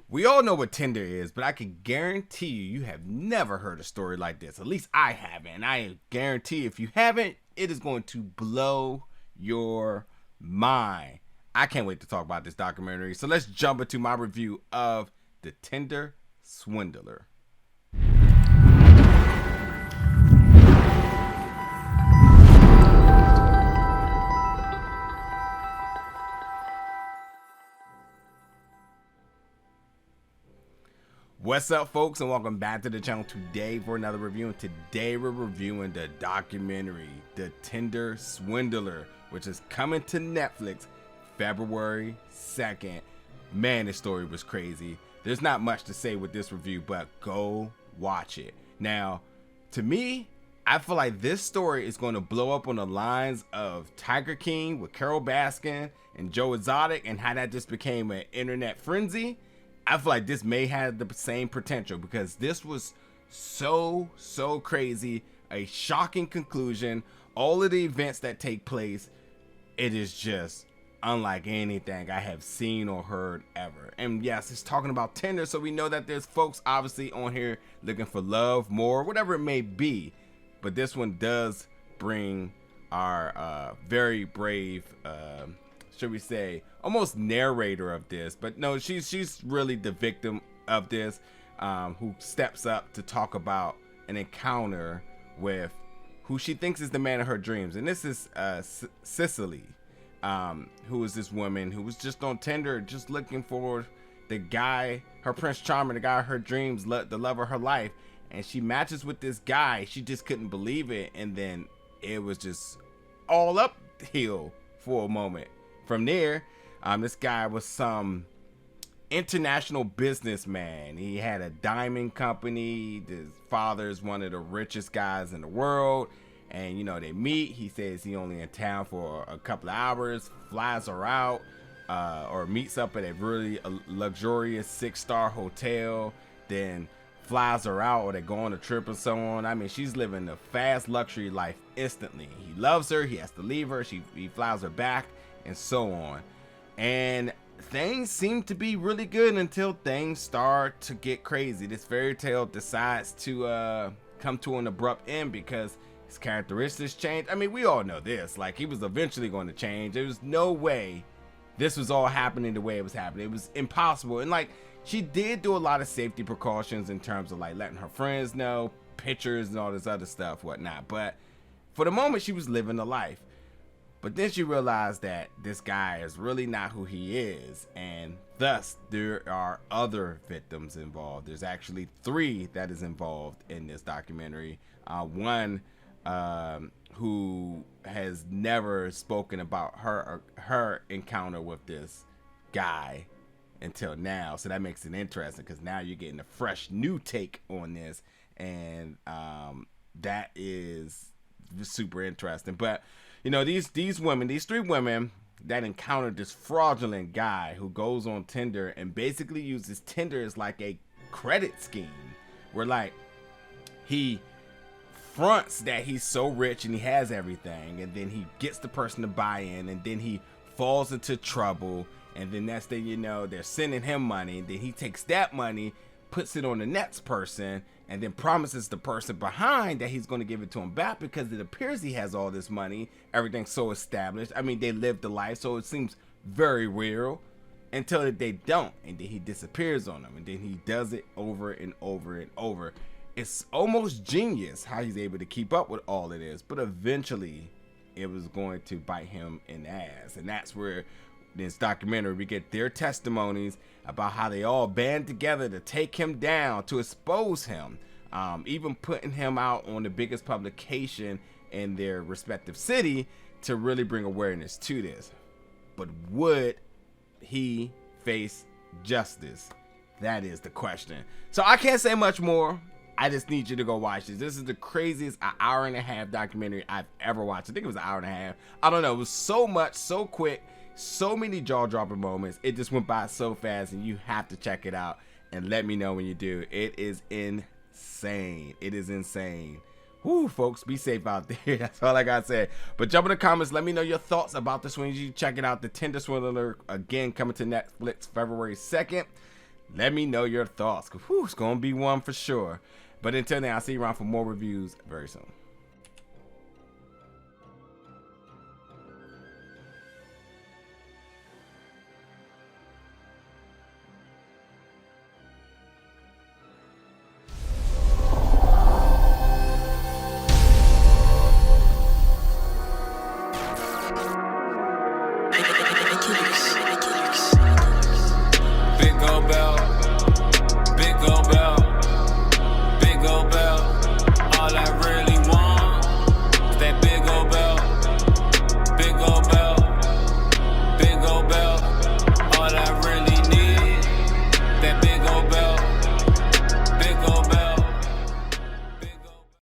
We all know what Tinder is, but I can guarantee you have never heard a story like this. At least I haven't. And I guarantee if you haven't, it is going to blow your mind. I can't wait to talk about this documentary. So let's jump into my review of the Tinder Swindler. What's up, folks, and welcome back to the channel today for another review. And today we're reviewing the documentary The Tinder Swindler, which is coming to Netflix February 2nd. Man, this story was crazy. There's not much to say with this review, but go watch it. Now, to me, I feel like this story is going to blow up on the lines of Tiger King with Carol Baskin and Joe Exotic, and how that just became an internet frenzy. I feel like this may have the same potential because this was so crazy, a shocking conclusion, all of the events that take place. It is just unlike anything I have seen or heard ever. And yes, it's talking about Tinder, so we know that there's folks obviously on here looking for love, more, whatever it may be. But this one does bring our very brave should we say, almost narrator of this, but no, she's really the victim of this, who steps up to talk about an encounter with who she thinks is the man of her dreams. And this is Cecilie, who is this woman who was just on Tinder, just looking for the guy, her Prince Charming, the guy of her dreams, the love of her life. And she matches with this guy. She just couldn't believe it. And then it was just all uphill for a moment. From there, this guy was some international businessman. He had a diamond company. His father's one of the richest guys in the world. And, you know, they meet. He says he only in town for a couple of hours, flies her out, or meets up at a really luxurious 6-star hotel, then flies her out, or they go on a trip or so on. I mean, she's living a fast luxury life instantly. He loves her. He has to leave her. He flies her back, and so on. And things seem to be really good until things start to get crazy. This fairy tale decides to come to an abrupt end because his characteristics change. I mean, we all know this. Like, he was eventually going to change. There was no way this was all happening the way it was happening. It was impossible. And like, she did do a lot of safety precautions in terms of like letting her friends know, pictures and all this other stuff, whatnot. But for the moment, she was living a life. But then she realized that this guy is really not who he is, and thus there are other victims involved. There's actually 3 that is involved in this documentary. One who has never spoken about her encounter with this guy until now, so that makes it interesting because now you're getting a fresh new take on this, and that is super interesting. But you know, these 3 women that encountered this fraudulent guy who goes on Tinder and basically uses Tinder as like a credit scheme, where like he fronts that he's so rich and he has everything, and then he gets the person to buy in, and then he falls into trouble, and then next thing you know, they're sending him money, and then he takes that money, puts it on the next person, and then promises the person behind that he's going to give it to him back because it appears he has all this money. Everything's so established. I mean, they lived the life, so it seems very real until they don't, and then he disappears on them, and then he does it over and over and over. It's almost genius how he's able to keep up with all of this, but eventually it was going to bite him in the ass. And that's where this documentary, we get their testimonies about how they all band together to take him down, to expose him, even putting him out on the biggest publication in their respective city to really bring awareness to this. But would he face justice? That is the question. So I can't say much more. I just need you to go watch this. This is the craziest hour and a half documentary I've ever watched. I think it was an hour and a half. I don't know. It was so much, so quick, so many jaw-dropping moments. It just went by so fast, and you have to check it out and let me know when you do. It is insane. It is insane. Whoo, folks, be safe out there. That's all I gotta say. But jump in the comments. Let me know your thoughts about this one. You check it out. The Tinder Swindler, again, coming to Netflix February 2nd. Let me know your thoughts. It's going to be one for sure. But until then, I'll see you around for more reviews very soon.